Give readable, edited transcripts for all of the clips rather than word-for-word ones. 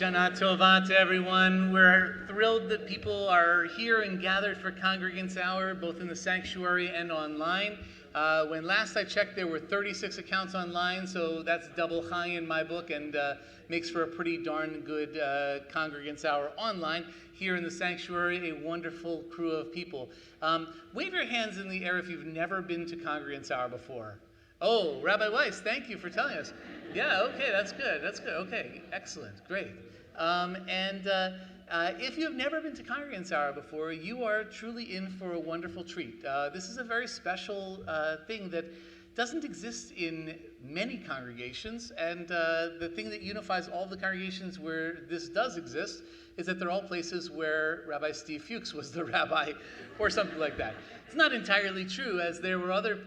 Shana Tova to everyone. We're thrilled that people are here and gathered for Congregants Hour, both in the sanctuary and online. When last I checked, there were 36 accounts online, so that's double high in my book, and makes for a pretty darn good Congregants Hour online. Here in the sanctuary, a wonderful crew of people. Wave your hands in the air if you've never been to Congregants Hour before. Oh, Rabbi Weiss, thank you for telling us. Yeah, okay, that's good, okay, excellent, great. If you've never been to Congregants Hour before, you are truly in for a wonderful treat. This is a very special thing that doesn't exist in many congregations, and the thing that unifies all the congregations where this does exist is that they're all places where Rabbi Steve Fuchs was the rabbi, or something like that. It's not entirely true, as there were other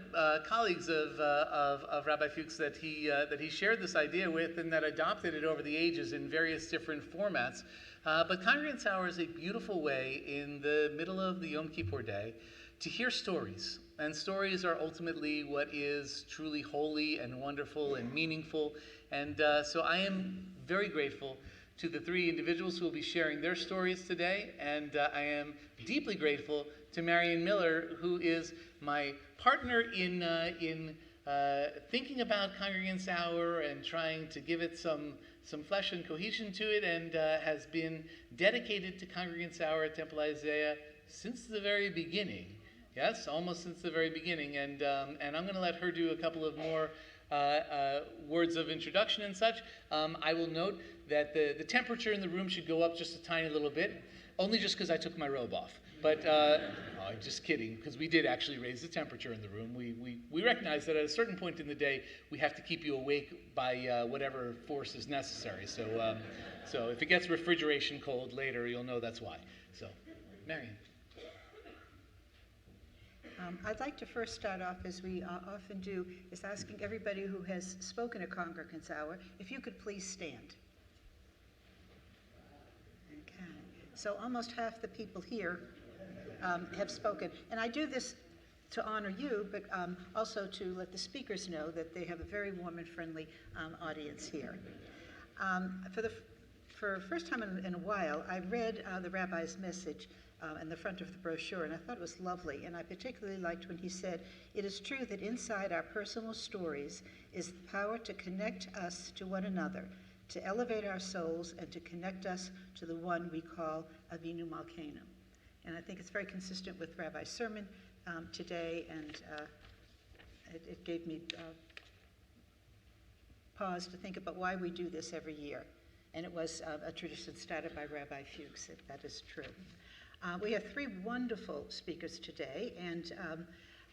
colleagues of Rabbi Fuchs that he shared this idea with and that adopted it over the ages in various different formats. But Congregants Hour is a beautiful way in the middle of the Yom Kippur day to hear stories. And stories are ultimately what is truly holy and wonderful and meaningful. And so I am very grateful to the three individuals who will be sharing their stories today. And I am deeply grateful to Marion Miller, who is my partner in thinking about Congregants Hour and trying to give it some flesh and cohesion to it, and has been dedicated to Congregants Hour at Temple Isaiah since the very beginning. Yes, almost since the very beginning. And I'm going to let her do a couple of more words of introduction and such. I will note that the temperature in the room should go up just a tiny little bit, only just because I took my robe off. But just kidding, because we did actually raise the temperature in the room. We recognize that at a certain point in the day, we have to keep you awake by whatever force is necessary. So if it gets refrigeration cold later, you'll know that's why. So, Marion. I'd like to first start off, as we often do, is asking everybody who has spoken at Congregants Hour, if you could please stand. Okay. So almost half the people here have spoken. And I do this to honor you, but also to let the speakers know that they have a very warm and friendly audience here. For the first time in a while, I read the rabbi's message in the front of the brochure, and I thought it was lovely. And I particularly liked when he said, "It is true that inside our personal stories is the power to connect us to one another, to elevate our souls, and to connect us to the one we call Avinu Malkeinu." And I think it's very consistent with Rabbi's sermon today, and it gave me pause to think about why we do this every year. And it was a tradition started by Rabbi Fuchs, if that is true. We have three wonderful speakers today, and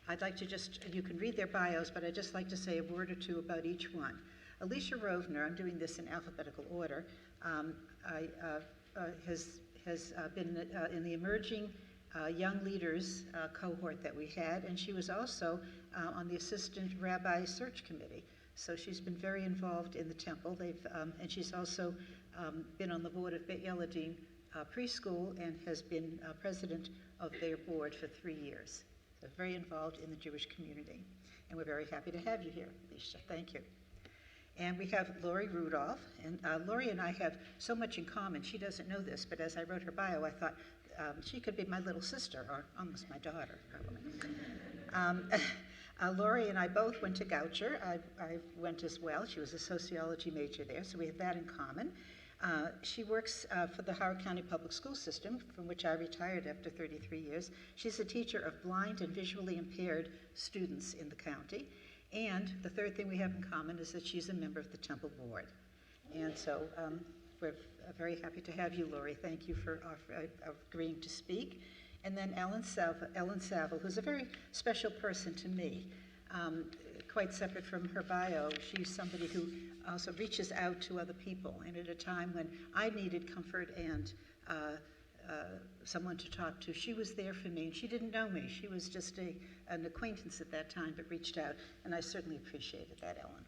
I'd like to you can read their bios, but I'd just like to say a word or two about each one. Alisha Rovner, I'm doing this in alphabetical order, has been in the emerging young leaders cohort that we had, and she was also on the assistant rabbi search committee. So she's been very involved in the temple. And she's also been on the board of Beit Yeladim preschool and has been president of their board for 3 years. So very involved in the Jewish community. And we're very happy to have you here, Alisha. Thank you. And we have Lori Rudolph, and Lori and I have so much in common. She doesn't know this, but as I wrote her bio, I thought she could be my little sister, or almost my daughter, probably. Lori and I both went to Goucher. I went as well. She was a sociology major there, so we have that in common. She works for the Howard County Public School System, from which I retired after 33 years. She's a teacher of blind and visually impaired students in the county. And the third thing we have in common is that she's a member of the Temple Board. And so we're very happy to have you, Lori. Thank you for agreeing to speak. And then Ellen Saval, who's a very special person to me. Quite separate from her bio, she's somebody who also reaches out to other people. And at a time when I needed comfort and someone to talk to, she was there for me. And she didn't know me. She was just an acquaintance at that time, but reached out. And I certainly appreciated that, Ellen.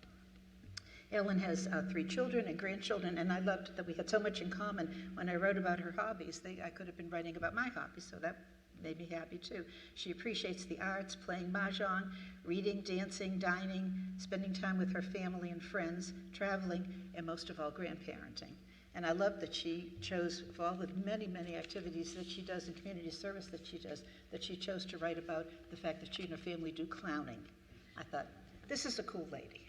Ellen has 3 children and grandchildren, and I loved that we had so much in common. When I wrote about her hobbies, I could have been writing about my hobbies, so that made me happy too. She appreciates the arts, playing mahjong, reading, dancing, dining, spending time with her family and friends, traveling, and most of all, grandparenting. And I love that she chose, of all the many, many activities that she does in community service that she does, that she chose to write about the fact that she and her family do clowning. I thought, this is a cool lady.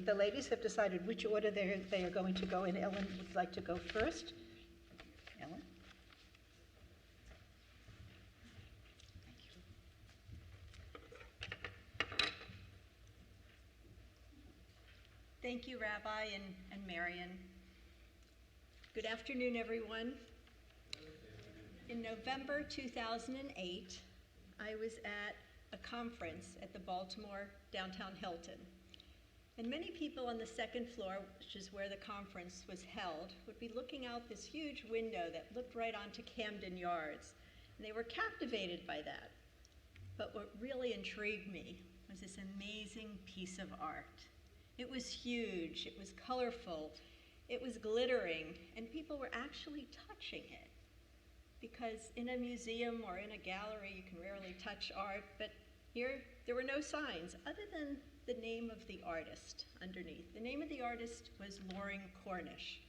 The ladies have decided which order they are going to go in. Ellen would like to go first. Ellen? Thank you, Rabbi and Marion. Good afternoon, everyone. In November 2008, I was at a conference at the Baltimore downtown Hilton. And many people on the second floor, which is where the conference was held, would be looking out this huge window that looked right onto Camden Yards. And they were captivated by that. But what really intrigued me was this amazing piece of art. It was huge, it was colorful, it was glittering, and people were actually touching it. Because in a museum or in a gallery, you can rarely touch art, but here there were no signs other than the name of the artist underneath. The name of the artist was Loring Cornish.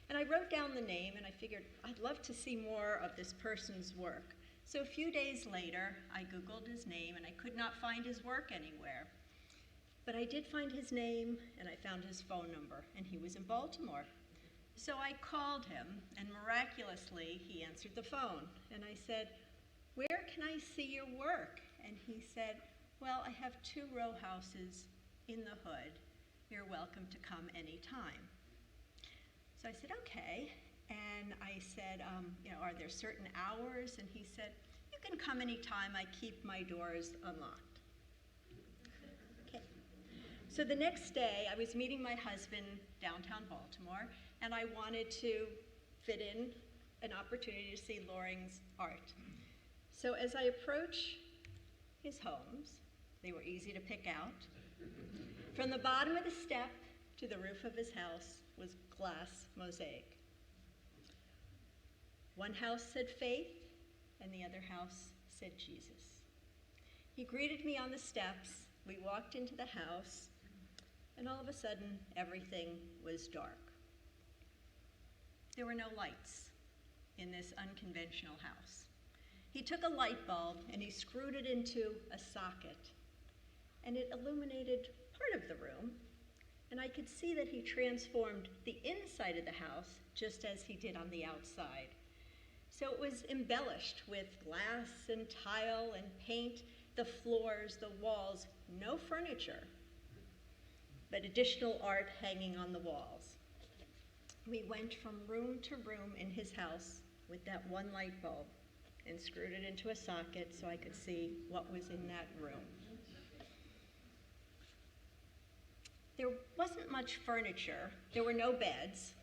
And I wrote down the name and I figured I'd love to see more of this person's work. So a few days later, I Googled his name and I could not find his work anywhere. But I did find his name and I found his phone number, and he was in Baltimore. So I called him, and miraculously, he answered the phone. And I said, "Where can I see your work?" And he said, "Well, I have 2 row houses in the hood. You're welcome to come anytime." So I said, "Okay." And I said, are there certain hours? And he said, "You can come anytime. I keep my doors unlocked." Okay. So the next day, I was meeting my husband downtown Baltimore, and I wanted to fit in an opportunity to see Loring's art. So as I approach his homes, they were easy to pick out. From the bottom of the step to the roof of his house was glass mosaic. One house said faith, and the other house said Jesus. He greeted me on the steps. We walked into the house, and all of a sudden, everything was dark. There were no lights in this unconventional house. He took a light bulb and he screwed it into a socket, and it illuminated part of the room, and I could see that he transformed the inside of the house just as he did on the outside. So it was embellished with glass and tile and paint, the floors, the walls, no furniture, but additional art hanging on the walls. We went from room to room in his house with that one light bulb and screwed it into a socket so I could see what was in that room. There wasn't much furniture. There were no beds.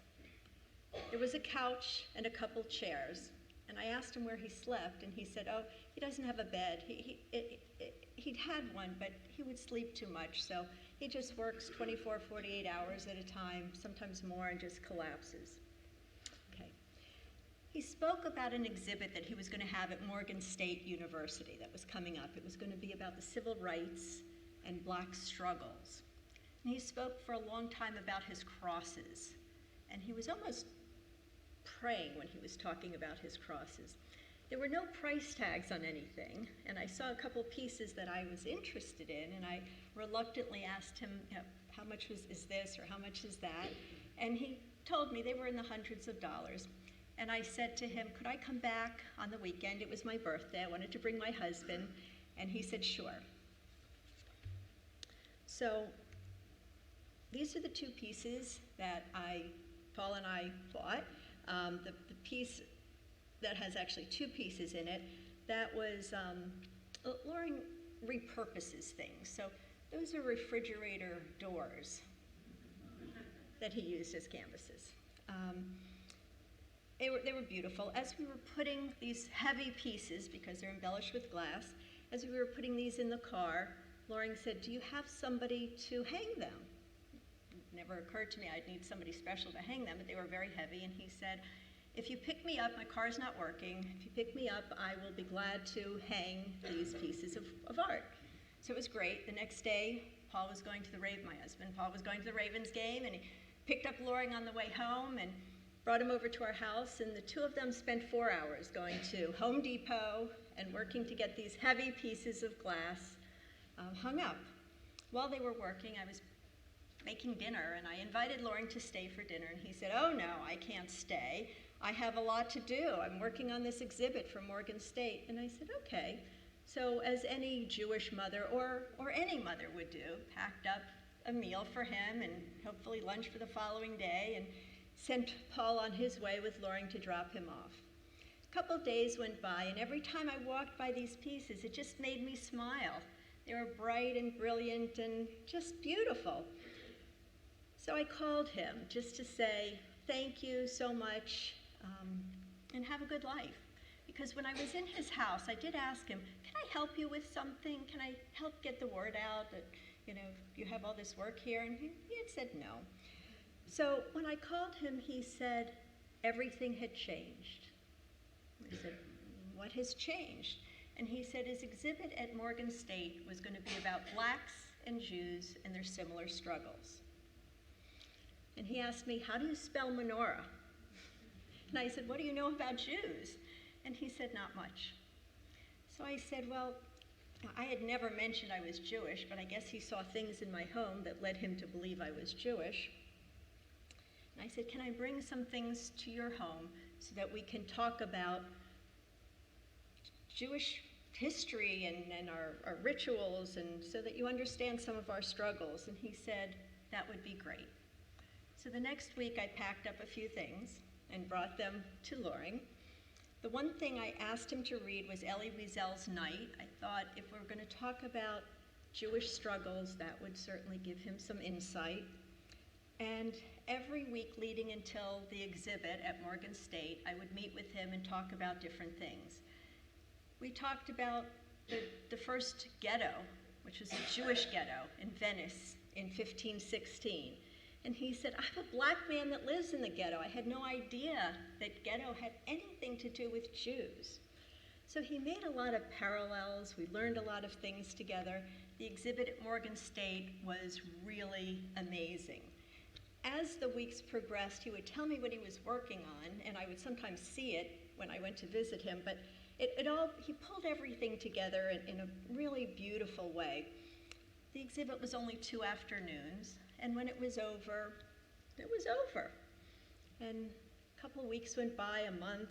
There was a couch and a couple chairs. And I asked him where he slept, and he said, "Oh, he doesn't have a bed. He'd had one, but he would sleep too much, so he just works 24, 48 hours at a time, sometimes more, and just collapses." Okay. He spoke about an exhibit that he was going to have at Morgan State University that was coming up. It was going to be about the civil rights and black struggles. And he spoke for a long time about his crosses, and he was almost praying when he was talking about his crosses. There were no price tags on anything, and I saw a couple pieces that I was interested in, and I reluctantly asked him, how much is this, or how much is that? And he told me they were in the hundreds of dollars. And I said to him, could I come back on the weekend? It was my birthday. I wanted to bring my husband. And he said, sure. So these are the 2 pieces that Paul and I bought. The piece that has actually 2 pieces in it, that was, Loring repurposes things. So those are refrigerator doors that he used as canvases. They were beautiful. As we were putting these heavy pieces, because they're embellished with glass, as we were putting these in the car, Loring said, "Do you have somebody to hang them?" It never occurred to me I'd need somebody special to hang them, but they were very heavy, and he said, "If you pick me up, my car's not working, if you pick me up, I will be glad to hang these pieces of art." So it was great. The next day, my husband, Paul was going to the Ravens game, and he picked up Loring on the way home and brought him over to our house, and the two of them spent 4 hours going to Home Depot and working to get these heavy pieces of glass hung up. While they were working, I was making dinner, and I invited Loring to stay for dinner, and he said, "Oh no, I can't stay. I have a lot to do. I'm working on this exhibit for Morgan State." And I said, "Okay." So as any Jewish mother, or any mother would do, packed up a meal for him and hopefully lunch for the following day, and sent Paul on his way with Loring to drop him off. A couple days went by, and every time I walked by these pieces, it just made me smile. They were bright and brilliant and just beautiful. So I called him just to say, thank you so much, and have a good life. Because when I was in his house, I did ask him, can I help you with something? Can I help get the word out that, you have all this work here? And he had said no. So when I called him, he said, everything had changed. I said, what has changed? And he said his exhibit at Morgan State was going to be about blacks and Jews and their similar struggles. And he asked me, how do you spell menorah? And I said, what do you know about Jews? And he said, not much. So I said, well, I had never mentioned I was Jewish, but I guess he saw things in my home that led him to believe I was Jewish. And I said, can I bring some things to your home so that we can talk about Jewish history and our rituals, and so that you understand some of our struggles? And he said, that would be great. So the next week I packed up a few things and brought them to Loring. The one thing I asked him to read was Elie Wiesel's Night. I thought if we were going to talk about Jewish struggles, that would certainly give him some insight. And every week leading until the exhibit at Morgan State, I would meet with him and talk about different things. We talked about the first ghetto, which was a Jewish ghetto in Venice in 1516. And he said, I'm a black man that lives in the ghetto. I had no idea that ghetto had anything to do with Jews. So he made a lot of parallels. We learned a lot of things together. The exhibit at Morgan State was really amazing. As the weeks progressed, he would tell me what he was working on, and I would sometimes see it when I went to visit him, but he pulled everything together in a really beautiful way. The exhibit was only 2 afternoons, and when it was over, it was over. And a couple of weeks went by, a month,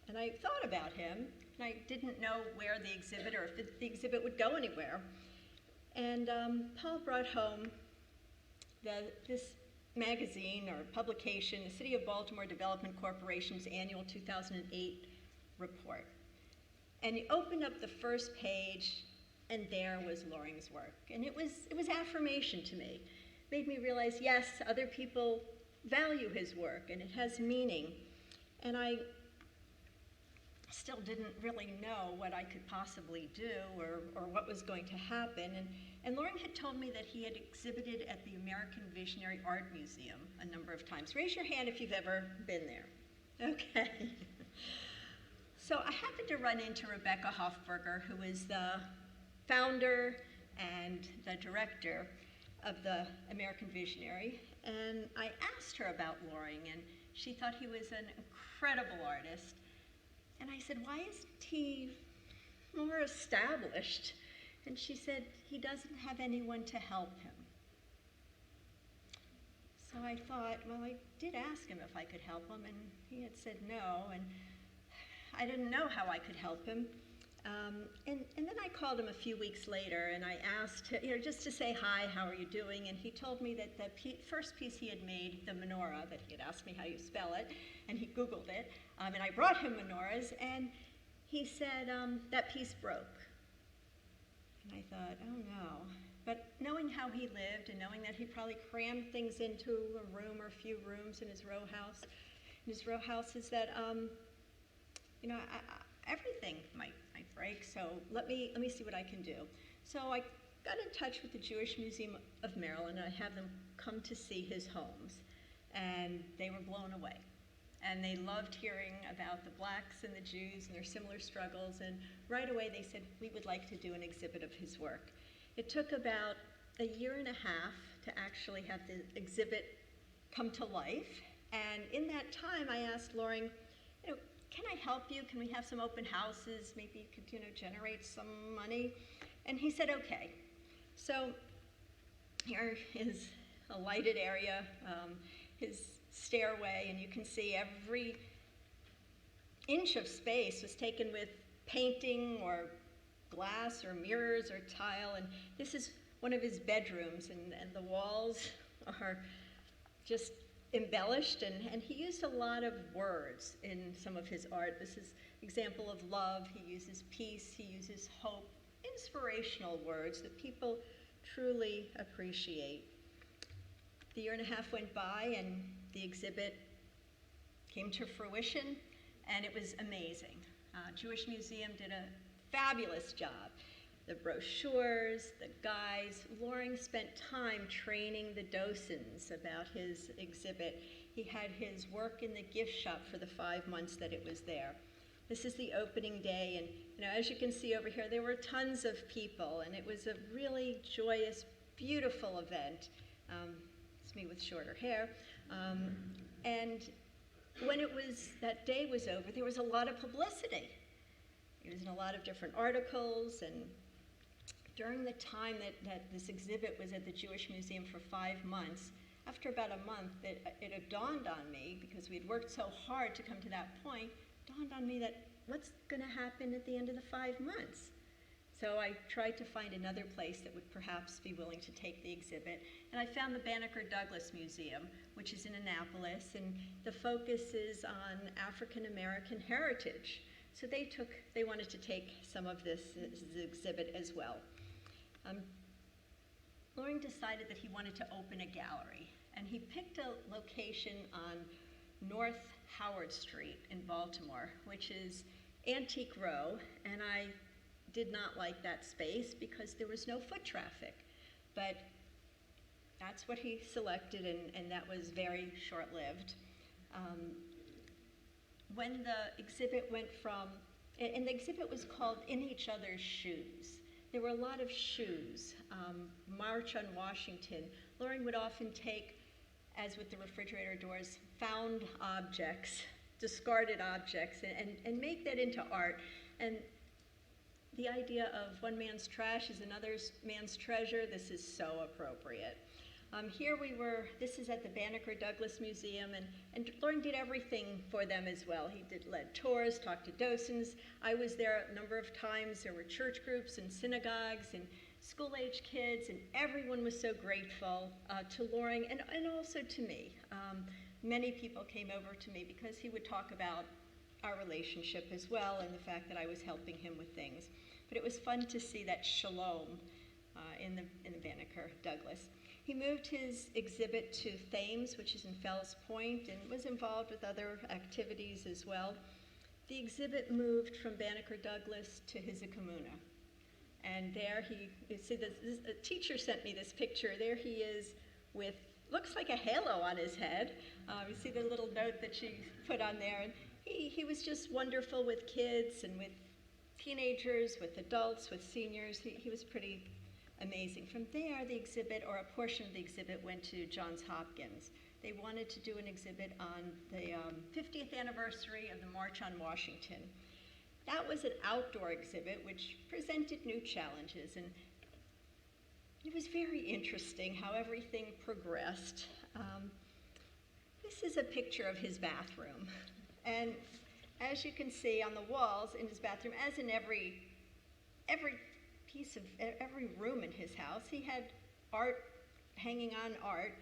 and I thought about him, and I didn't know where the exhibit, or if the exhibit would go anywhere. And Paul brought home this magazine or publication, the City of Baltimore Development Corporation's annual 2008 report. And he opened up the first page, and there was Loring's work. And it was affirmation to me. It made me realize, yes, other people value his work, and it has meaning. And I still didn't really know what I could possibly do or what was going to happen. And Loring had told me that he had exhibited at the American Visionary Art Museum a number of times. Raise your hand if you've ever been there. Okay. So I happened to run into Rebecca Hofberger, who is the founder and the director of the American Visionary, and I asked her about Loring, and she thought he was an incredible artist. And I said, why isn't he more established? And she said, he doesn't have anyone to help him. So I thought, well, I did ask him if I could help him, and he had said no, and I didn't know how I could help him. And then I called him a few weeks later, and I asked him, just to say hi, how are you doing? And he told me that the first piece he had made, the menorah, that he had asked me how you spell it, and he Googled it, and I brought him menorahs, and he said, that piece broke. And I thought, oh no. But knowing how he lived, and knowing that he probably crammed things into a room or a few rooms in his row house, is that, everything might break, so let me see what I can do. So I got in touch with the Jewish Museum of Maryland, and I had them come to see his homes, and they were blown away. And they loved hearing about the blacks and the Jews and their similar struggles, and right away they said, we would like to do an exhibit of his work. It took about a year and a half to actually have the exhibit come to life. And in that time, I asked Loring, can I help you? Can we have some open houses? Maybe you could, generate some money. And he said, okay. So here is a lighted area, his stairway, and you can see every inch of space was taken with painting or glass or mirrors or tile. And this is one of his bedrooms, and the walls are just embellished, and he used a lot of words in some of his art. This is an example of love. He uses peace, he uses hope, inspirational words that people truly appreciate. The year and a half went by, and the exhibit came to fruition, and it was amazing. Jewish Museum did a fabulous job. The brochures, the guides. Loring spent time training the docents about his exhibit. He had his work in the gift shop for the 5 months that it was there. This is the opening day, and as you can see over here, there were tons of people, and it was a really joyous, beautiful event. It's me with shorter hair. And when that day was over, there was a lot of publicity. It was in a lot of different articles, and during the time that this exhibit was at the Jewish Museum for 5 months, after about a month, it had dawned on me, because we had worked so hard to come to that point, dawned on me that what's going to happen at the end of the 5 months? So I tried to find another place that would perhaps be willing to take the exhibit, and I found the Banneker Douglas Museum, which is in Annapolis, and the focus is on African American heritage. So they wanted to take some of this exhibit as well. Loring decided that he wanted to open a gallery, and he picked a location on North Howard Street in Baltimore, which is Antique Row, and I did not like that space because there was no foot traffic. But that's what he selected, and that was very short-lived. When the exhibit went from, and the exhibit was called In Each Other's Shoes. There were a lot of shoes. March on Washington. Loring would often take, as with the refrigerator doors, found objects, discarded objects, and make that into art. And the idea of one man's trash is another man's treasure, this is so appropriate. Here we were, this is at the Banneker Douglas Museum, and Loring did everything for them as well. He led tours, talked to docents. I was there a number of times. There were church groups and synagogues and school-age kids, and everyone was so grateful to Loring and also to me. Many people came over to me because he would talk about our relationship as well and the fact that I was helping him with things. But it was fun to see that shalom in the Banneker Douglas. He moved his exhibit to Thames, which is in Fells Point, and was involved with other activities as well. The exhibit moved from Banneker Douglas to Hizikamuna. And there you see, a teacher sent me this picture. There he is with, looks like a halo on his head. You see the little note that she put on there. And he was just wonderful with kids and with teenagers, with adults, with seniors. He was pretty amazing. From there, the exhibit, or a portion of the exhibit, went to Johns Hopkins. They wanted to do an exhibit on the 50th anniversary of the March on Washington. That was an outdoor exhibit which presented new challenges, and it was very interesting how everything progressed. This is a picture of his bathroom, and as you can see on the walls in his bathroom, as in every piece of every room in his house, he had art hanging on art,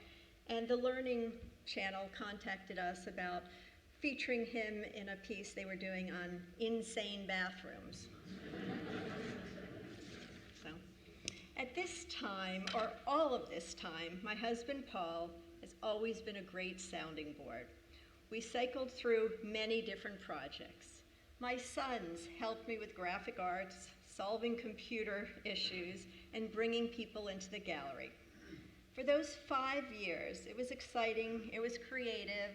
and the Learning Channel contacted us about featuring him in a piece they were doing on insane bathrooms. So, at this time, or all of this time, my husband Paul has always been a great sounding board. We cycled through many different projects. My sons helped me with graphic arts, solving computer issues, and bringing people into the gallery. For those 5 years, it was exciting, it was creative,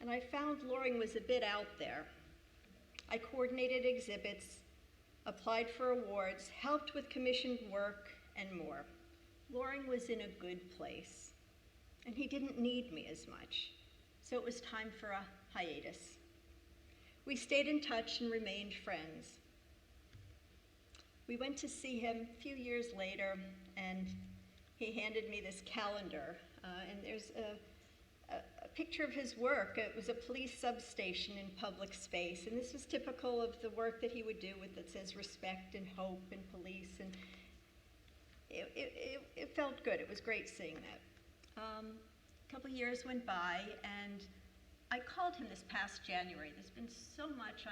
and I found Loring was a bit out there. I coordinated exhibits, applied for awards, helped with commissioned work, and more. Loring was in a good place. and he didn't need me as much, so it was time for a hiatus. We stayed in touch and remained friends. We went to see him a few years later, and he handed me this calendar, and there's a picture of his work. It was a police substation in public space, and this was typical of the work that he would do with that says respect and hope and police, and it felt good. It was great seeing that. A couple years went by, and I called him this past January. There's been so much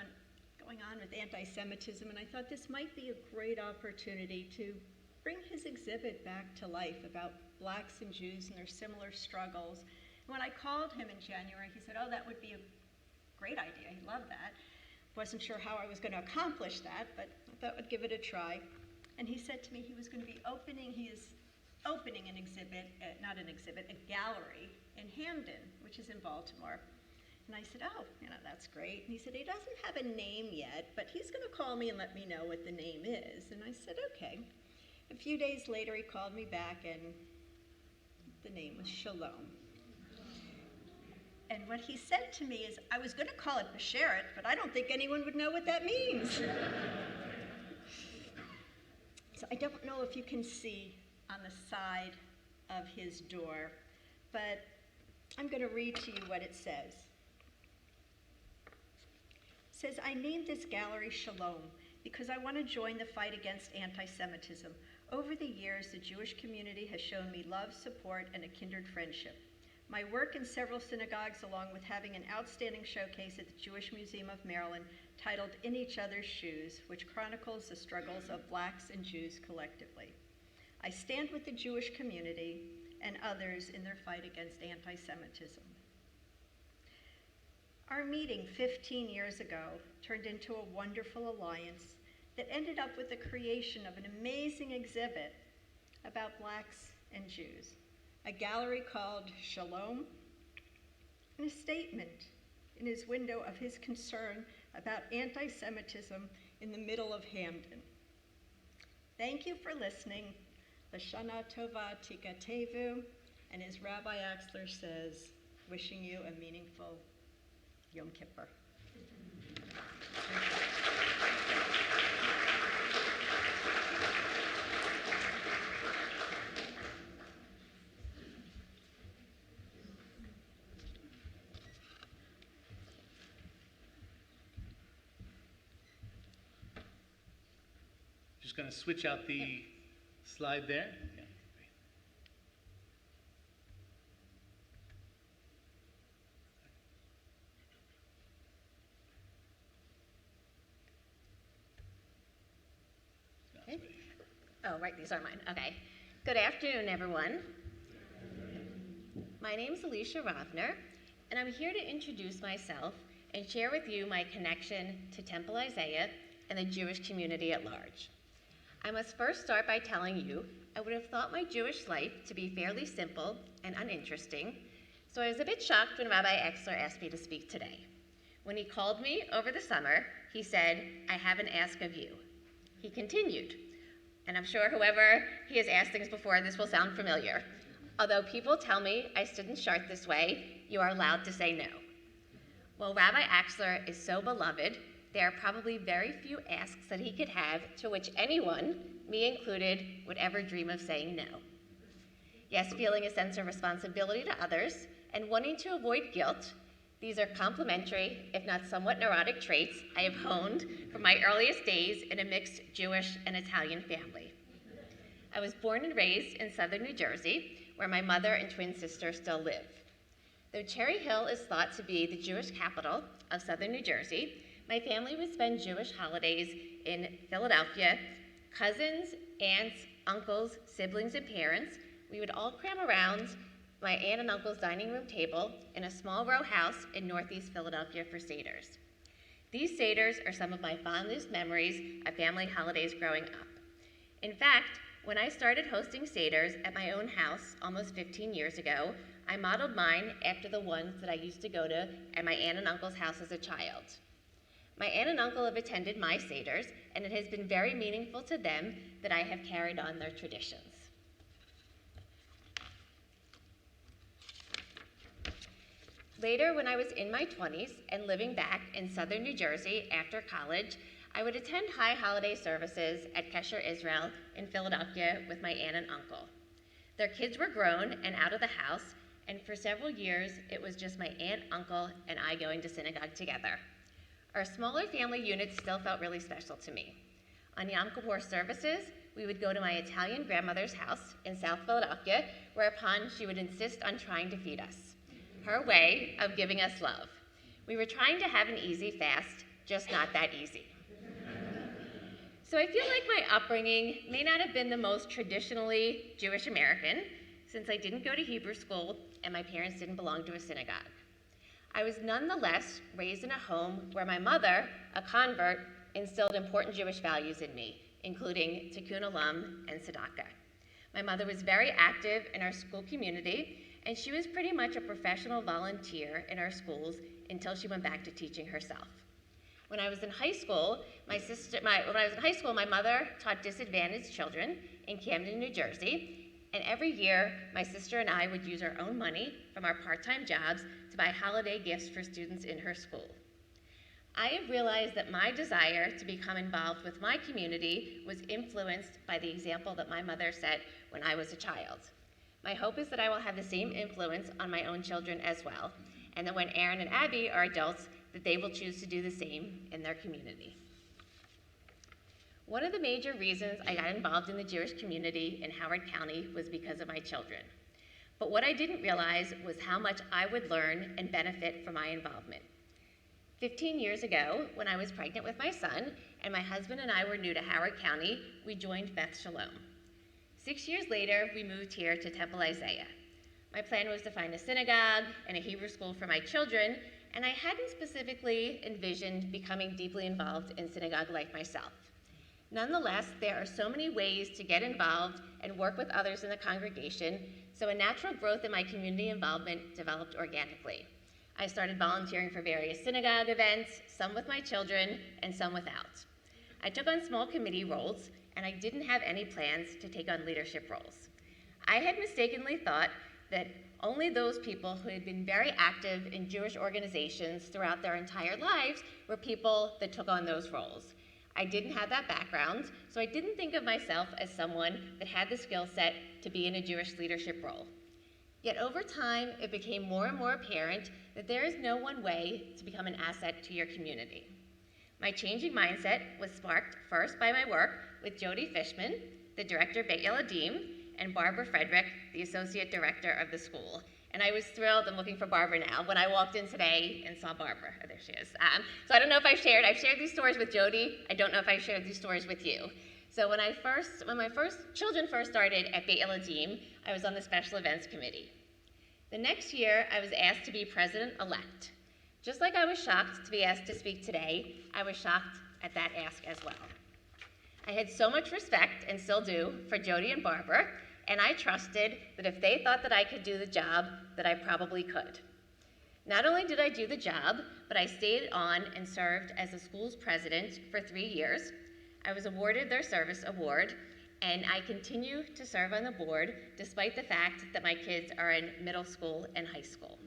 going on with anti-Semitism, and I thought this might be a great opportunity to bring his exhibit back to life about blacks and Jews and their similar struggles. And when I called him in January, he said, oh, that would be a great idea. He loved that. Wasn't sure how I was going to accomplish that, but I thought I'd give it a try. And he said to me he is opening an exhibit, a gallery in Hamden, which is in Baltimore. And I said, oh, that's great. And he said, he doesn't have a name yet, but he's going to call me and let me know what the name is. And I said, okay. A few days later, he called me back, and the name was Shalom. And what he said to me is, I was going to call it Besheret, but I don't think anyone would know what that means. So I don't know if you can see on the side of his door, but I'm going to read to you what it says. It says, I named this gallery Shalom because I want to join the fight against anti-Semitism. Over the years, the Jewish community has shown me love, support, and a kindred friendship. My work in several synagogues, along with having an outstanding showcase at the Jewish Museum of Maryland titled In Each Other's Shoes, which chronicles the struggles of blacks and Jews collectively. I stand with the Jewish community and others in their fight against anti-Semitism. Our meeting 15 years ago turned into a wonderful alliance that ended up with the creation of an amazing exhibit about blacks and Jews, a gallery called Shalom, and a statement in his window of his concern about anti-Semitism in the middle of Hamden. Thank you for listening. Lashana Tova Tika Tevu, and as Rabbi Axler says, wishing you a meaningful Yom Kippur. Just going to switch out the slide there. Yeah, great. Okay. Oh, right, these are mine. Okay. Good afternoon, everyone. My name is Alisha Rovner, and I'm here to introduce myself and share with you my connection to Temple Isaiah and the Jewish community at large. I must first start by telling you I would have thought my Jewish life to be fairly simple and uninteresting, so I was a bit shocked when Rabbi Axler asked me to speak today. When he called me over the summer, he said, I have an ask of you. He continued, and I'm sure whoever he has asked things before, this will sound familiar. Although people tell me I stood in chart this way, you are allowed to say no. Well, Rabbi Axler is so beloved, there are probably very few asks that he could have to which anyone, me included, would ever dream of saying no. Yes, feeling a sense of responsibility to others and wanting to avoid guilt, these are complementary, if not somewhat neurotic traits I have honed from my earliest days in a mixed Jewish and Italian family. I was born and raised in southern New Jersey, where my mother and twin sister still live. Though Cherry Hill is thought to be the Jewish capital of southern New Jersey, my family would spend Jewish holidays in Philadelphia. Cousins, aunts, uncles, siblings, and parents, we would all cram around my aunt and uncle's dining room table in a small row house in northeast Philadelphia for Seders. These Seders are some of my fondest memories of family holidays growing up. In fact, when I started hosting Seders at my own house almost 15 years ago, I modeled mine after the ones that I used to go to at my aunt and uncle's house as a child. My aunt and uncle have attended my Seders, and it has been very meaningful to them that I have carried on their traditions. Later, when I was in my 20s and living back in southern New Jersey after college, I would attend high holiday services at Kesher Israel in Philadelphia with my aunt and uncle. Their kids were grown and out of the house, and for several years, it was just my aunt, uncle, and I going to synagogue together. Our smaller family unit still felt really special to me. On Yom Kippur services, we would go to my Italian grandmother's house in South Philadelphia, whereupon she would insist on trying to feed us. Her way of giving us love. We were trying to have an easy fast, just not that easy. So I feel like my upbringing may not have been the most traditionally Jewish American, since I didn't go to Hebrew school and my parents didn't belong to a synagogue. I was nonetheless raised in a home where my mother, a convert, instilled important Jewish values in me, including Tikkun Olam and tzedakah. My mother was very active in our school community, and she was pretty much a professional volunteer in our schools until she went back to teaching herself. When I was in high school, my mother taught disadvantaged children in Camden, New Jersey, and every year, my sister and I would use our own money from our part-time jobs to buy holiday gifts for students in her school. I have realized that my desire to become involved with my community was influenced by the example that my mother set when I was a child. My hope is that I will have the same influence on my own children as well, and that when Aaron and Abby are adults, that they will choose to do the same in their community. One of the major reasons I got involved in the Jewish community in Howard County was because of my children. But what I didn't realize was how much I would learn and benefit from my involvement. 15 years ago, when I was pregnant with my son, and my husband and I were new to Howard County, we joined Beth Shalom. 6 years later, we moved here to Temple Isaiah. My plan was to find a synagogue and a Hebrew school for my children, and I hadn't specifically envisioned becoming deeply involved in synagogue life myself. Nonetheless, there are so many ways to get involved and work with others in the congregation, so a natural growth in my community involvement developed organically. I started volunteering for various synagogue events, some with my children and some without. I took on small committee roles, and I didn't have any plans to take on leadership roles. I had mistakenly thought that only those people who had been very active in Jewish organizations throughout their entire lives were people that took on those roles. I didn't have that background, so I didn't think of myself as someone that had the skill set to be in a Jewish leadership role. Yet over time, it became more and more apparent that there is no one way to become an asset to your community. My changing mindset was sparked first by my work with Jody Fishman, the director of Beit Yeladim, and Barbara Frederick, the associate director of the school. And I was thrilled, I'm looking for Barbara now, when I walked in today and saw Barbara. Oh, there she is. So I don't know if I've shared these stories with Jody. I don't know if I've shared these stories with you. So when my children first started at Beit Yeladim, I was on the special events committee. The next year, I was asked to be president-elect. Just like I was shocked to be asked to speak today, I was shocked at that ask as well. I had so much respect, and still do, for Jody and Barbara, and I trusted that if they thought that I could do the job, that I probably could. Not only did I do the job, but I stayed on and served as the school's president for 3 years. I was awarded their service award, and I continue to serve on the board despite the fact that my kids are in middle school and high school.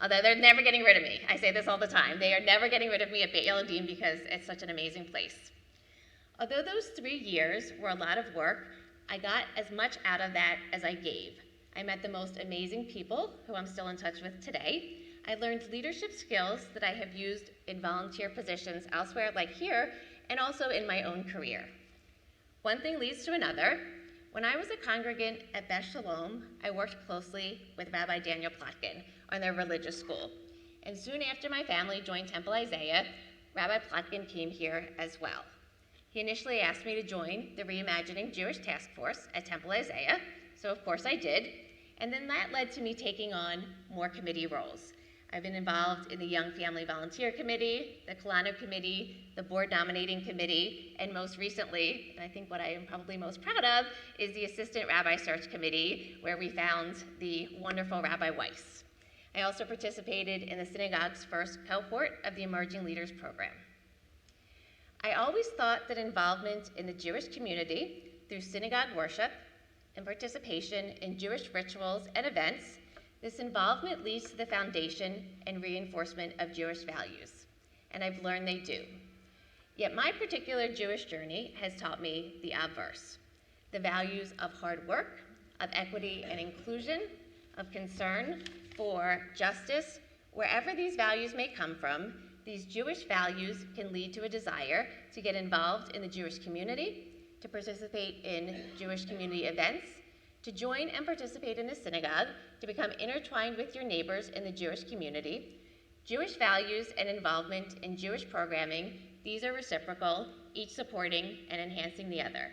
Although they're never getting rid of me. I say this all the time. They are never getting rid of me at Beit Yeladim because it's such an amazing place. Although those 3 years were a lot of work, I got as much out of that as I gave. I met the most amazing people who I'm still in touch with today. I learned leadership skills that I have used in volunteer positions elsewhere, like here, and also in my own career. One thing leads to another. When I was a congregant at Beth Shalom, I worked closely with Rabbi Daniel Plotkin on their religious school. And soon after my family joined Temple Isaiah, Rabbi Plotkin came here as well. He initially asked me to join the Reimagining Jewish Task Force at Temple Isaiah, so of course I did, and then that led to me taking on more committee roles. I've been involved in the Young Family Volunteer Committee, the Kalano Committee, the Board Nominating Committee, and most recently, and I think what I am probably most proud of, is the Assistant Rabbi Search Committee, where we found the wonderful Rabbi Weiss. I also participated in the synagogue's first cohort of the Emerging Leaders Program. I always thought that involvement in the Jewish community through synagogue worship and participation in Jewish rituals and events This involvement leads to the foundation and reinforcement of Jewish values, and I've learned they do. Yet my particular Jewish journey has taught me the obverse, the values of hard work, of equity and inclusion, of concern for justice. Wherever these values may come from, these Jewish values can lead to a desire to get involved in the Jewish community, to participate in Jewish community events, to join and participate in a synagogue, to become intertwined with your neighbors in the Jewish community. Jewish values and involvement in Jewish programming, these are reciprocal, each supporting and enhancing the other.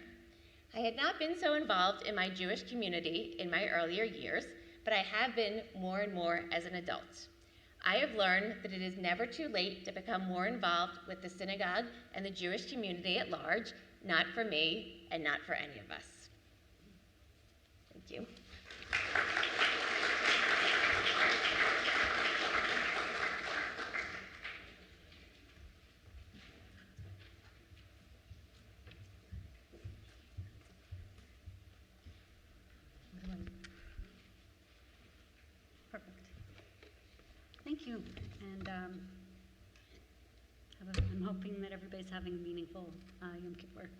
I had not been so involved in my Jewish community in my earlier years, but I have been more and more as an adult. I have learned that it is never too late to become more involved with the synagogue and the Jewish community at large, not for me and not for any of us. Thank you. Perfect. Thank you. And I'm hoping that everybody's having a meaningful Yom Kippur.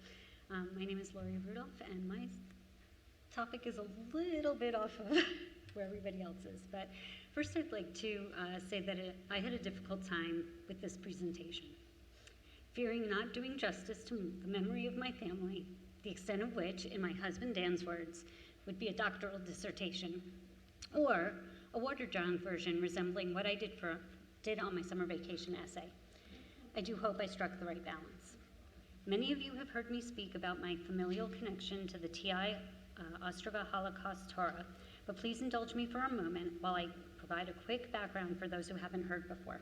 My name is Rudolph, and my topic is a little bit off of where everybody else is. But first, I'd like to say that I had a difficult time with this presentation, fearing not doing justice to the memory of my family, the extent of which, in my husband Dan's words, would be a doctoral dissertation, or a watered-down version resembling what I did on my summer vacation essay. I do hope I struck the right balance. Many of you have heard me speak about my familial connection to the TI Ostrava Holocaust Torah, but please indulge me for a moment while I provide a quick background for those who haven't heard before.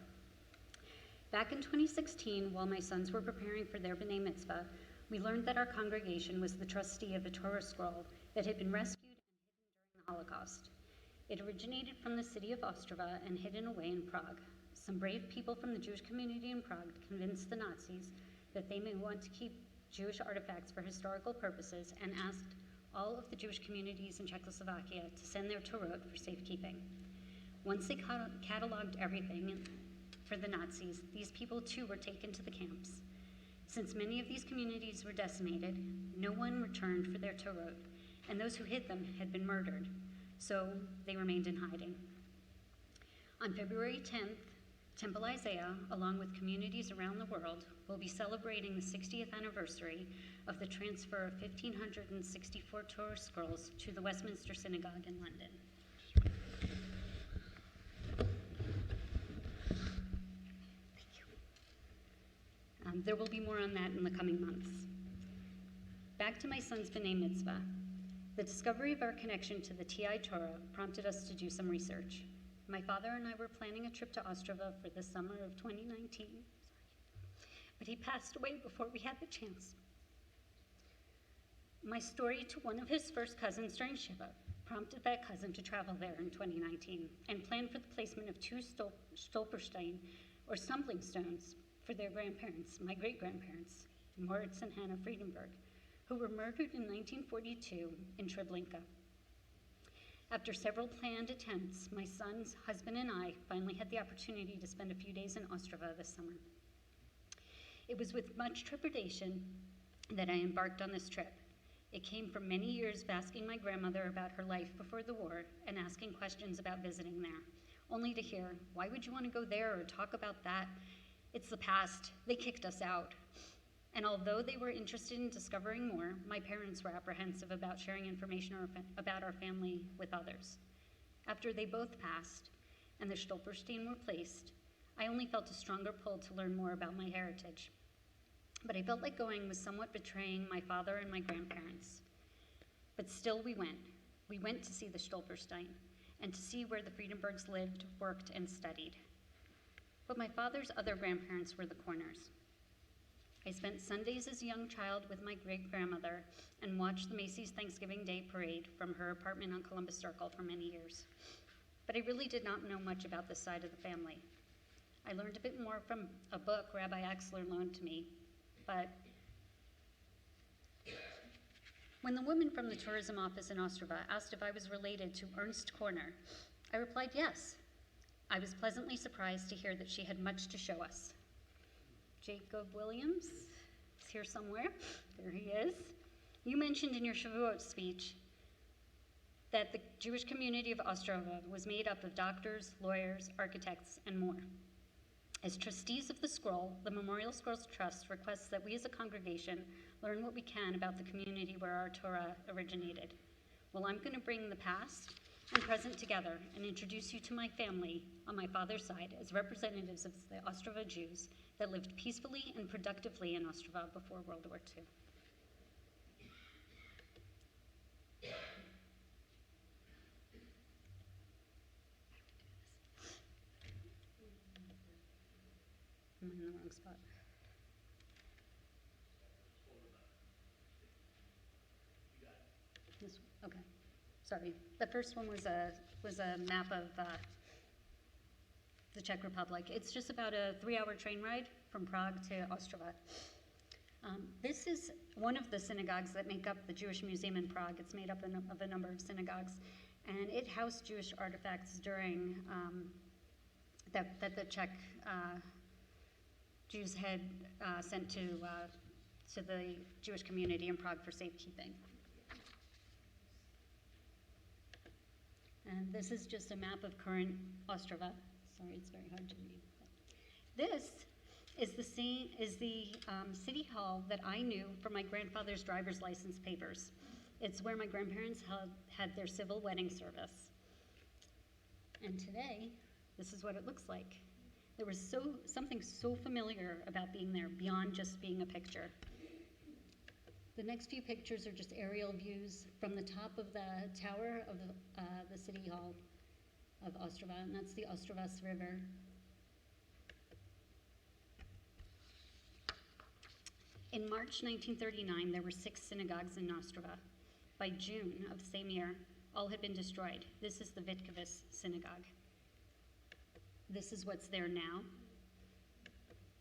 Back in 2016, while my sons were preparing for their B'nai Mitzvah, we learned that our congregation was the trustee of a Torah scroll that had been rescued and hidden during the Holocaust. It originated from the city of Ostrava and hidden away in Prague. Some brave people from the Jewish community in Prague convinced the Nazis that they may want to keep Jewish artifacts for historical purposes and asked all of the Jewish communities in Czechoslovakia to send their Torah for safekeeping. Once they cataloged everything for the Nazis, these people too were taken to the camps. Since many of these communities were decimated, no one returned for their Torah, and those who hid them had been murdered, so they remained in hiding. On February 10th, Temple Isaiah, along with communities around the world, will be celebrating the 60th anniversary of the transfer of 1,564 Torah scrolls to the Westminster Synagogue in London. Thank you. There will be more on that in the coming months. Back to my son's B'nai Mitzvah. The discovery of our connection to the TI Torah prompted us to do some research. My father and I were planning a trip to Ostrava for the summer of 2019, but he passed away before we had the chance. My story to one of his first cousins during Shiva prompted that cousin to travel there in 2019 and plan for the placement of two stolperstein, or stumbling stones, for their grandparents, my great-grandparents, Moritz and Hannah Friedenberg, who were murdered in 1942 in Treblinka. After several planned attempts, my son's husband and I finally had the opportunity to spend a few days in Ostrava this summer. It was with much trepidation that I embarked on this trip. It came from many years of asking my grandmother about her life before the war and asking questions about visiting there, only to hear, "Why would you want to go there or talk about that? It's the past. They kicked us out." And although they were interested in discovering more, my parents were apprehensive about sharing information about our family with others. After they both passed and the Stolperstein were placed, I only felt a stronger pull to learn more about my heritage. But I felt like going was somewhat betraying my father and my grandparents. But still we went. We went to see the Stolperstein and to see where the Friedenbergs lived, worked, and studied. But my father's other grandparents were the Corners. I spent Sundays as a young child with my great-grandmother and watched the Macy's Thanksgiving Day Parade from her apartment on Columbus Circle for many years. But I really did not know much about this side of the family. I learned a bit more from a book Rabbi Axler loaned to me, but when the woman from the tourism office in Ostrava asked if I was related to Ernst Corner, I replied yes. I was pleasantly surprised to hear that she had much to show us. Jacob Williams is here somewhere. There he is. You mentioned in your Shavuot speech that the Jewish community of Ostrava was made up of doctors, lawyers, architects, and more. As trustees of the scroll, the Memorial Scrolls Trust requests that we as a congregation learn what we can about the community where our Torah originated. Well, I'm going to bring the past and present together and introduce you to my family on my father's side as representatives of the Ostrava Jews that lived peacefully and productively in Ostrava before World War II. I'm in the wrong spot. This, okay, sorry. The first one was a map of the Czech Republic. It's just about a 3-hour train ride from Prague to Ostrava. This is one of the synagogues that make up the Jewish Museum in Prague. It's made up of a number of synagogues, and it housed Jewish artifacts during that the Czech Jews had sent to the Jewish community in Prague for safekeeping. And this is just a map of current Ostrava. Sorry, it's very hard to read. This is the city hall that I knew from my grandfather's driver's license papers. It's where my grandparents had their civil wedding service. And today, this is what it looks like. There was something so familiar about being there, beyond just being a picture. The next few pictures are just aerial views from the top of the tower of the city hall of Ostrava, and that's the Ostravas River. In March 1939, there were 6 synagogues in Ostrava. By June of the same year, all had been destroyed. This is the Vitkavis synagogue. This is what's there now,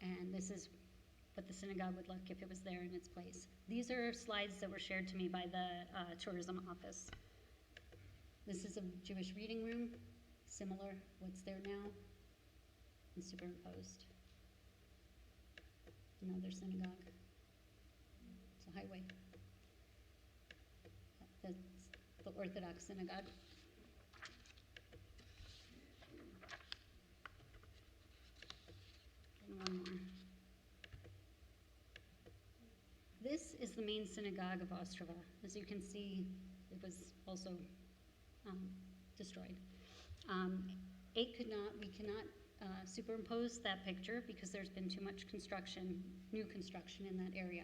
and this is what the synagogue would look if it was there in its place. These are slides that were shared to me by the tourism office. This is a Jewish reading room, similar, what's there now, and superimposed. Another synagogue. It's a highway. That's the Orthodox synagogue. And one more. This is the main synagogue of Ostrava. As you can see, it was also destroyed. We cannot superimpose that picture because there's been too much construction, new construction in that area.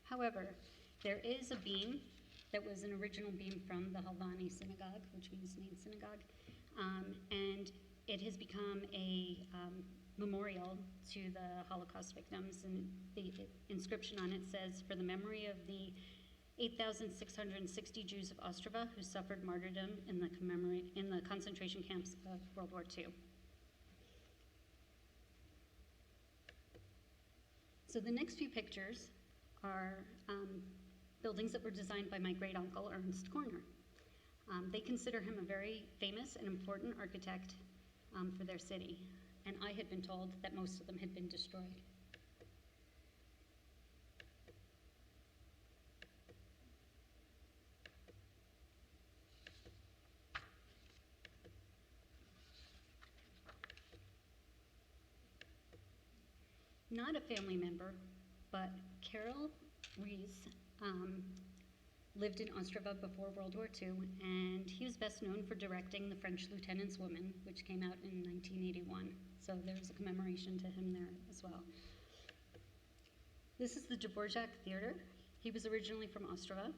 However, there is a beam that was an original beam from the Halvani synagogue, which means main synagogue, and it has become a memorial to the Holocaust victims, and the inscription on it says, "For the memory of the 8,660 Jews of Ostrava who suffered martyrdom in the concentration camps of World War II." So the next few pictures are buildings that were designed by my great-uncle, Ernst Korner. They consider him a very famous and important architect for their city, and I had been told that most of them had been destroyed. Not a family member, but Carol Rees lived in Ostrava before World War II, and he was best known for directing The French Lieutenant's Woman, which came out in 1981. So there's a commemoration to him there as well. This is the Dvorak Theater. He was originally from Ostrava,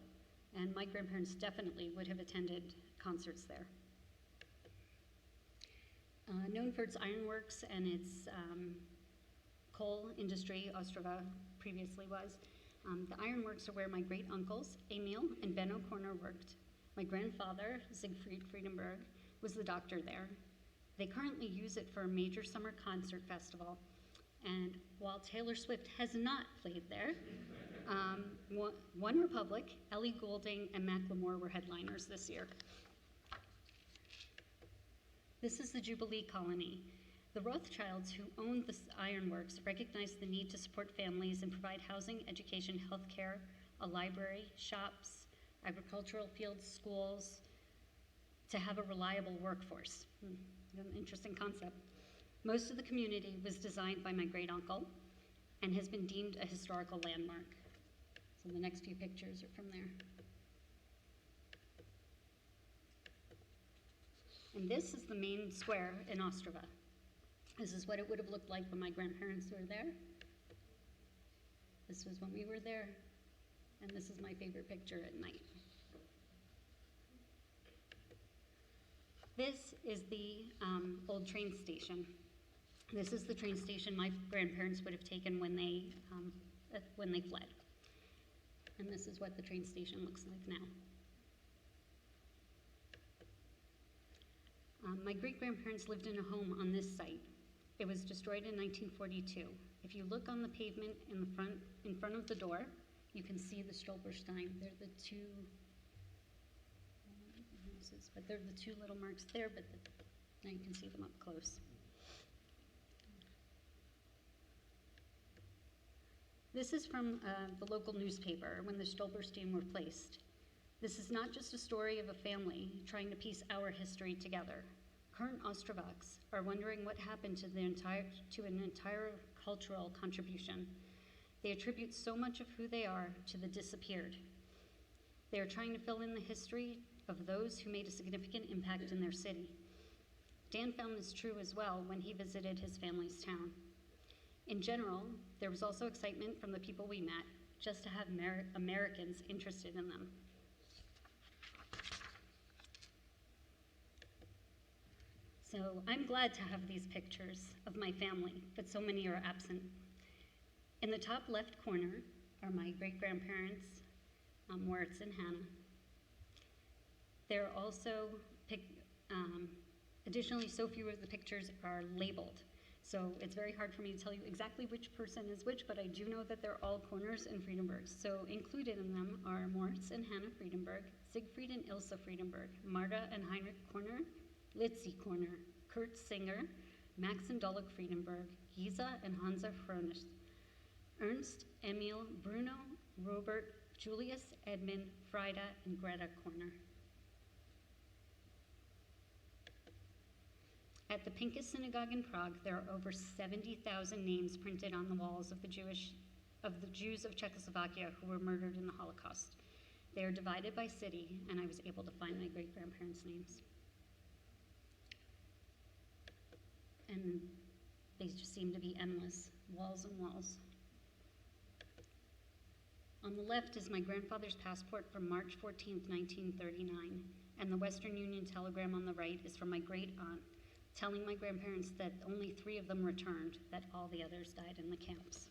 and my grandparents definitely would have attended concerts there. Known for its ironworks and its coal industry, Ostrava previously was. The ironworks are where my great-uncles, Emil and Benno Korner, worked. My grandfather, Siegfried Friedenberg, was the doctor there. They currently use it for a major summer concert festival. And while Taylor Swift has not played there, One Republic, Ellie Goulding, and Macklemore were headliners this year. This is the Jubilee Colony. The Rothschilds, who owned the ironworks, recognized the need to support families and provide housing, education, healthcare, a library, shops, agricultural fields, schools, to have a reliable workforce. An interesting concept. Most of the community was designed by my great-uncle and has been deemed a historical landmark. So the next few pictures are from there. And this is the main square in Ostrava. This is what it would have looked like when my grandparents were there. This was when we were there. And this is my favorite picture at night. This is the old train station. This is the train station my grandparents would have taken when they fled. And this is what the train station looks like now. My great-grandparents lived in a home on this site. It was destroyed in 1942. If you look on the pavement in front of the door, you can see the Stolperstein. They're the two houses, but they're the two little marks there, but now you can see them up close. This is from the local newspaper when the Stolperstein were placed. This is not just a story of a family trying to piece our history together. Current Ostravaks are wondering what happened to an entire cultural contribution. They attribute so much of who they are to the disappeared. They are trying to fill in the history of those who made a significant impact in their city. Dan found this true as well when he visited his family's town. In general, there was also excitement from the people we met just to have Americans interested in them. So I'm glad to have these pictures of my family, but so many are absent. In the top left corner are my great-grandparents, Moritz and Hannah. There are also, additionally, so few of the pictures are labeled. So it's very hard for me to tell you exactly which person is which, but I do know that they're all Corners and Friedenbergs. So included in them are Moritz and Hannah Friedenberg, Siegfried and Ilse Friedenberg, Marta and Heinrich Corner, Litzy Corner, Kurt Singer, Max and Dulloch Friedenberg, Giza and Hansa Fronis, Ernst, Emil, Bruno, Robert, Julius, Edmund, Frida, and Greta Corner. At the Pincus Synagogue in Prague, there are over 70,000 names printed on the walls of the Jews of Czechoslovakia who were murdered in the Holocaust. They are divided by city, and I was able to find my great-grandparents' names. And they just seem to be endless, walls and walls. On the left is my grandfather's passport from March 14th, 1939, and the Western Union telegram on the right is from my great-aunt, telling my grandparents that only 3 of them returned, that all the others died in the camps.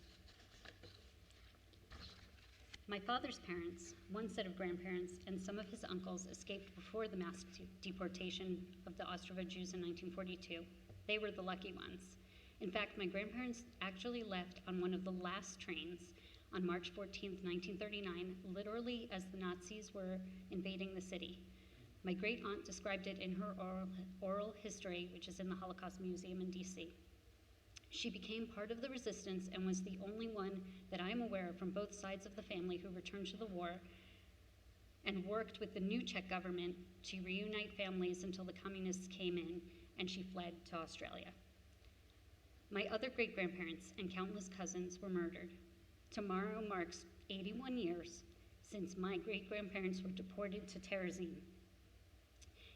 My father's parents, one set of grandparents, and some of his uncles escaped before the mass deportation of the Ostrava Jews in 1942. They were the lucky ones. In fact, my grandparents actually left on one of the last trains on March 14th, 1939, literally as the Nazis were invading the city. My great-aunt described it in her oral history, which is in the Holocaust Museum in DC. She became part of the resistance and was the only one that I am aware of from both sides of the family who returned to the war and worked with the new Czech government to reunite families until the communists came in and she fled to Australia. My other great-grandparents and countless cousins were murdered. Tomorrow marks 81 years since my great-grandparents were deported to Terezin.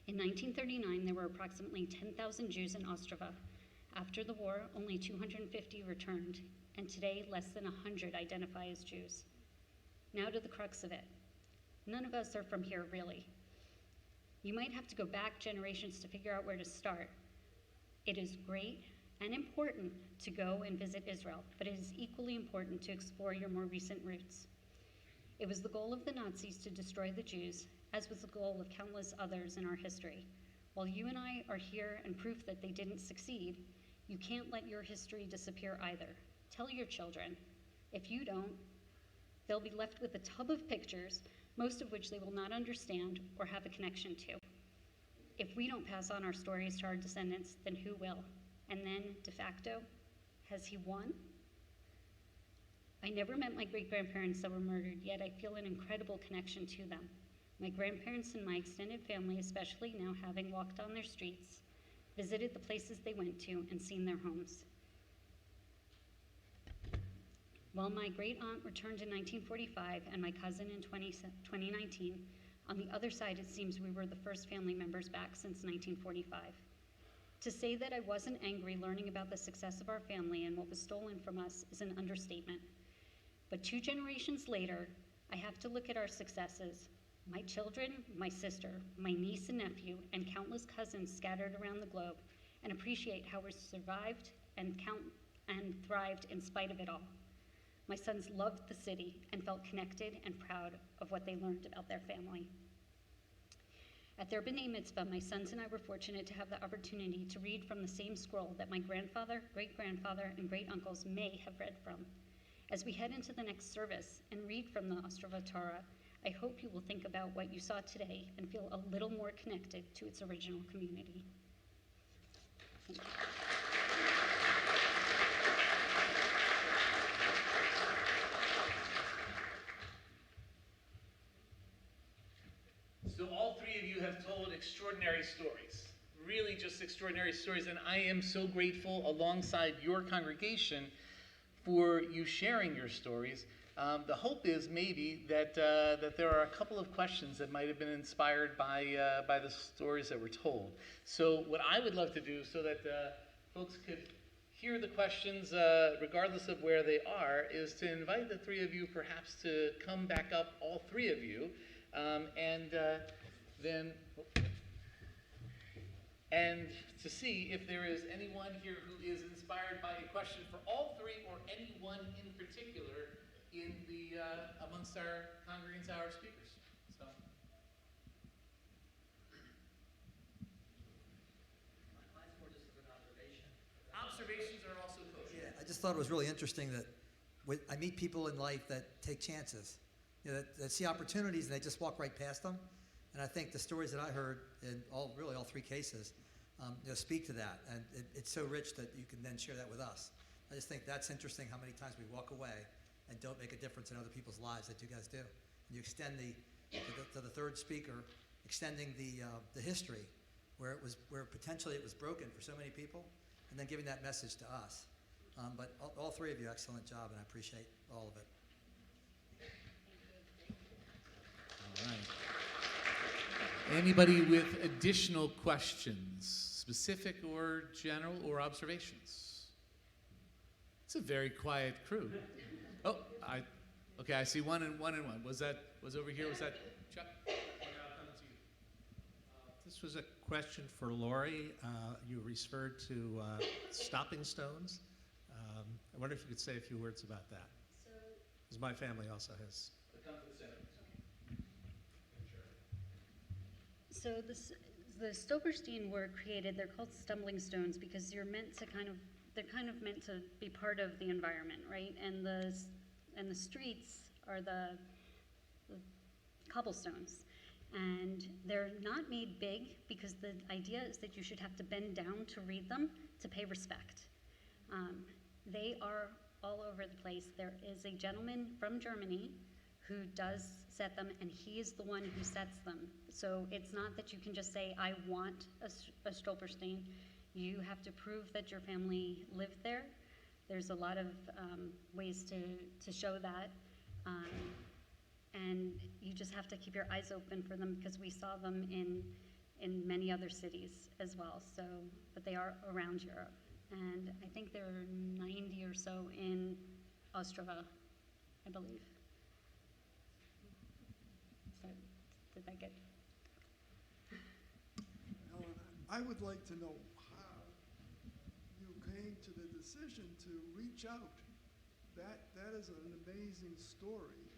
In 1939, there were approximately 10,000 Jews in Ostrava. After the war, only 250 returned, and today less than 100 identify as Jews. Now to the crux of it. None of us are from here, really. You might have to go back generations to figure out where to start. It is great and important to go and visit Israel, but it is equally important to explore your more recent roots. It was the goal of the Nazis to destroy the Jews, as was the goal of countless others in our history. While you and I are here and proof that they didn't succeed, you can't let your history disappear either. Tell your children. If you don't, they'll be left with a tub of pictures, most of which they will not understand or have a connection to. if we don't pass on our stories to our descendants, then who will? And then, de facto, has he won? I never met my great-grandparents that were murdered, yet I feel an incredible connection to them. My grandparents and my extended family, especially now having walked on their streets, visited the places they went to, and seen their homes. While my great-aunt returned in 1945 and my cousin in 2019, on the other side, it seems we were the first family members back since 1945. To say that I wasn't angry learning about the success of our family and what was stolen from us is an understatement. But 2 generations later, I have to look at our successes, my children, my sister, my niece and nephew, and countless cousins scattered around the globe, and appreciate how we survived and thrived in spite of it all. My sons loved the city and felt connected and proud of what they learned about their family. At their B'nai Mitzvah, my sons and I were fortunate to have the opportunity to read from the same scroll that my grandfather, great-grandfather, and great-uncles may have read from. As we head into the next service and read from the Ostrava Torah, I hope you will think about what you saw today and feel a little more connected to its original community. Thank you. So all 3 of you have told extraordinary stories, really just extraordinary stories, and I am so grateful alongside your congregation for you sharing your stories. The hope is maybe that there are a couple of questions that might have been inspired by the stories that were told. So what I would love to do so that folks could hear the questions regardless of where they are is to invite the 3 of you perhaps to come back up, all 3 of you, and to see if there is anyone here who is inspired by a question for all 3 or anyone in particular in the amongst our congregants, our speakers. So. Mine's more just of an observation. Observations are also kosher. Yeah, I just thought it was really interesting that I meet people in life that take chances, that see opportunities and they just walk right past them. And I think the stories that I heard in all 3 cases, speak to that. And it's so rich that you can then share that with us. I just think that's interesting how many times we walk away and don't make a difference in other people's lives that you guys do. And you extend to the 3rd speaker, extending the history where potentially it was broken for so many people, and then giving that message to us. But all 3 of you, excellent job, and I appreciate all of it. All right. Anybody with additional questions, specific or general, or observations? It's a very quiet crew. Oh, I see one and one. Was over here? Was that Chuck? This was a question for Lori. You referred to stopping stones. I wonder if you could say a few words about that. Because my family also has. Come to the center. So the Stoberstein were created. They're called stumbling stones because they're kind of meant to be part of the environment, right? And the streets are the cobblestones. And they're not made big because the idea is that you should have to bend down to read them to pay respect. They are all over the place. There is a gentleman from Germany who does set them, and he is the one who sets them. So it's not that you can just say, I want a Stolperstein. You have to prove that your family lived there. There's a lot of ways to show that. And you just have to keep your eyes open for them because we saw them in many other cities as well. So, but they are around Europe. And I think there are 90 or so in Ostrava, I believe. So, did that get? I would like to know how you came to the decision to reach out. That is an amazing story.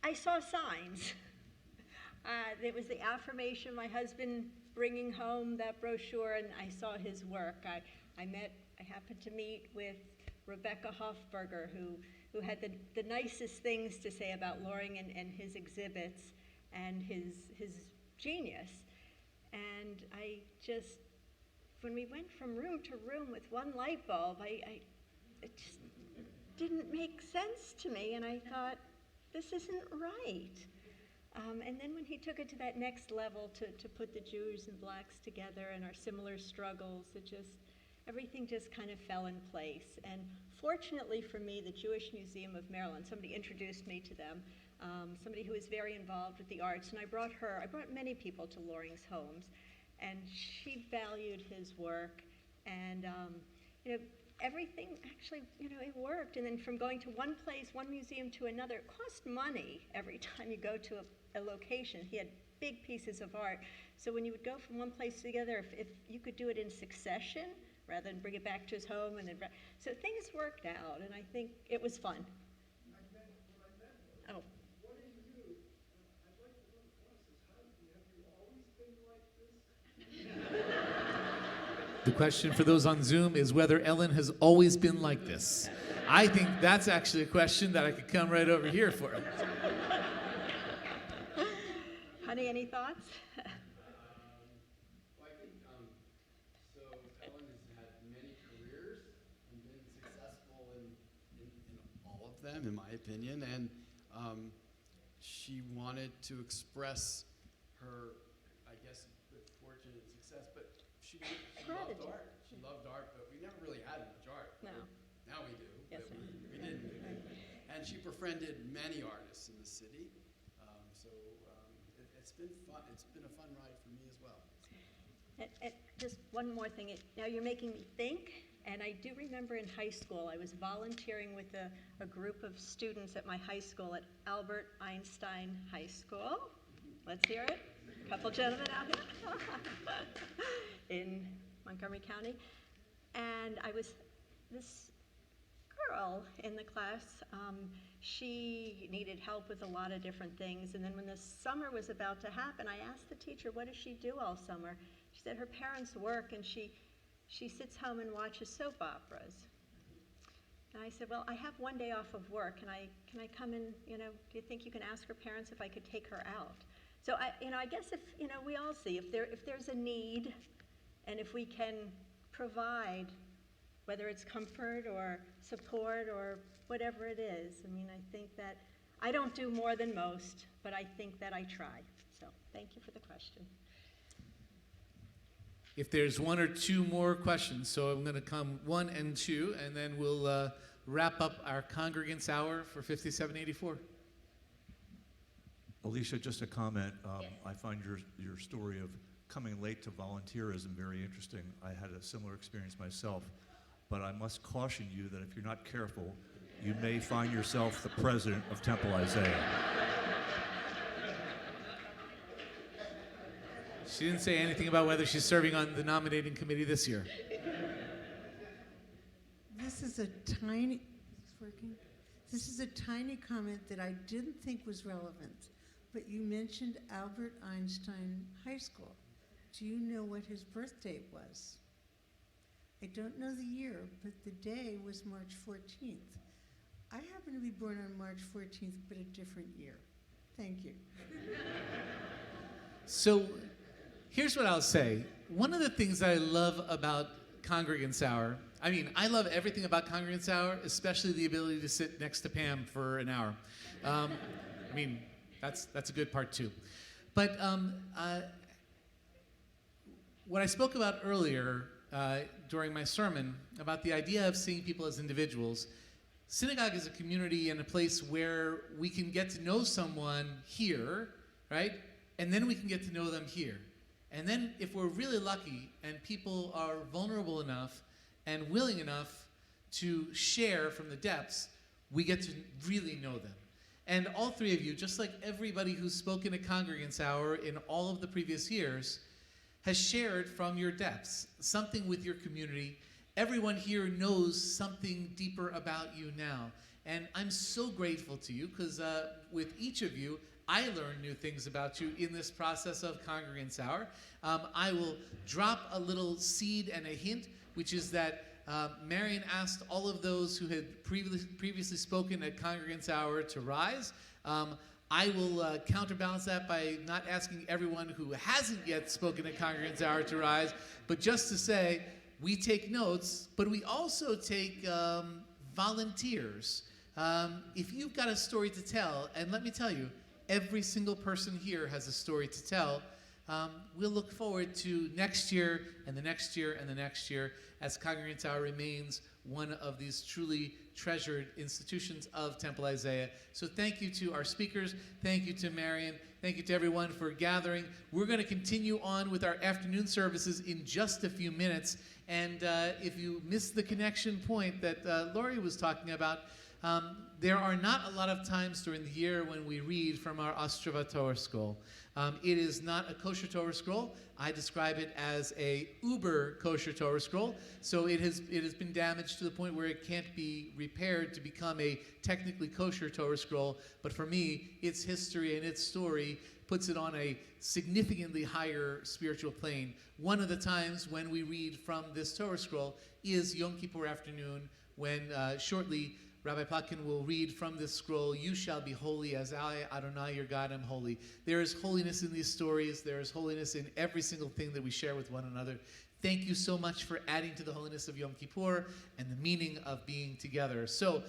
I saw signs. There was the affirmation of my husband bringing home that brochure, and I saw his work. I happened to meet with Rebecca Hofberger, who who had the nicest things to say about Loring and his exhibits and his genius. And I just, when we went from room to room with one light bulb, it just didn't make sense to me, and I thought, this isn't right. And then when he took it to that next level to put the Jews and blacks together and our similar struggles, everything just kind of fell in place. And fortunately for me, the Jewish Museum of Maryland, somebody introduced me to them, somebody who is very involved with the arts, and I brought many people to Loring's homes, and she valued his work, and everything actually, it worked. And then from going to one place, one museum to another, it cost money every time you go to a location. He had big pieces of art. So when you would go from one place to the other, if you could do it in succession, rather than bring it back to his home, so things worked out, and I think it was fun. Oh. What do you do? I'd like to know the process. Have you always been like this? The question for those on Zoom is whether Ellen has always been like this. I think that's actually a question that I could come right over here for. Honey, any thoughts? Well, I think, so Ellen has had many careers and been successful in all of them, in my opinion, and she wanted to express her, I guess, good fortune and success, but she loved art. She loved art, but we never really had much art. No. Now we do, Yes, but we didn't. And she befriended many artists in the city, it's been fun. It's been a fun ride for me as well. And just one more thing. Now you're making me think, and I do remember in high school, I was volunteering with a group of students at my high school at Albert Einstein High School. Let's hear it. A couple gentlemen out here in Montgomery County. And I was this girl in the class. She needed help with a lot of different things, and then when the summer was about to happen, I asked the teacher, what does she do all summer? She said her parents work, and she sits home and watches soap operas. And I said, well, I have one day off of work, and can I come in, do you think you can ask her parents if I could take her out? So I guess if, we all see, if there's a need, and if we can provide, whether it's comfort or support or whatever it is. I think that I don't do more than most, but I think that I try. So thank you for the question. If there's one or two more questions, so I'm going to come 1 and 2, and then we'll wrap up our Congregants Hour for 5784. Alisha, just a comment. Yes. I find your story of coming late to volunteerism very interesting. I had a similar experience myself, but I must caution you that if you're not careful, you may find yourself the president of Temple Isaiah. She didn't say anything about whether she's serving on the nominating committee this year. This is a tiny, is this working? This is a tiny comment that I didn't think was relevant, but you mentioned Albert Einstein High School. Do you know what his birth date was? I don't know the year, but the day was March 14th. I happen to be born on March 14th, but a different year. Thank you. So here's what I'll say. One of the things I love about Congregants Hour, I love everything about Congregants Hour, especially the ability to sit next to Pam for an hour. That's a good part too. But what I spoke about earlier during my sermon about the idea of seeing people as individuals, synagogue is a community and a place where we can get to know someone here, right? And then we can get to know them here. And then if we're really lucky and people are vulnerable enough and willing enough to share from the depths, we get to really know them. And all three of you, just like everybody who's spoken at Congregants Hour in all of the previous years, has shared from your depths, something with your community. Everyone here knows something deeper about you now. And I'm so grateful to you because with each of you, I learn new things about you in this process of Congregants Hour. I will drop a little seed and a hint, which is that Marion asked all of those who had previously spoken at Congregants Hour to rise. I will counterbalance that by not asking everyone who hasn't yet spoken at Congregants Hour to rise, but just to say, we take notes, but we also take volunteers. If you've got a story to tell, and let me tell you, every single person here has a story to tell, we'll look forward to next year and the next year and the next year as Congregants Hour remains one of these truly treasured institutions of Temple Isaiah. So thank you to our speakers. Thank you to Marion. Thank you to everyone for gathering. We're going to continue on with our afternoon services in just a few minutes. And if you missed the connection point that Laurie was talking about, there are not a lot of times during the year when we read from our Ostrava Torah scroll. It is not a kosher Torah scroll. I describe it as a uber kosher Torah scroll. So it has been damaged to the point where it can't be repaired to become a technically kosher Torah scroll. But for me, its history and its story puts it on a significantly higher spiritual plane. One of the times when we read from this Torah scroll is Yom Kippur afternoon, when shortly Rabbi Plotkin will read from this scroll, "You shall be holy as I, Adonai, your God, am holy." There is holiness in these stories. There is holiness in every single thing that we share with one another. Thank you so much for adding to the holiness of Yom Kippur and the meaning of being together. So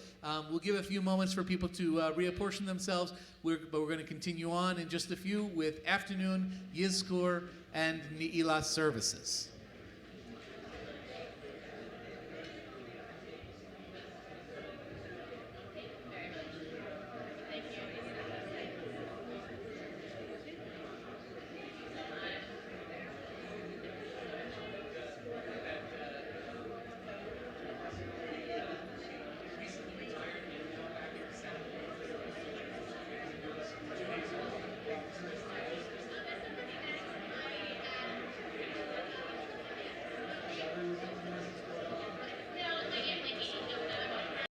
we'll give a few moments for people to reapportion themselves, but we're going to continue on in just a few with afternoon, Yizkor, and Ne'ilah services.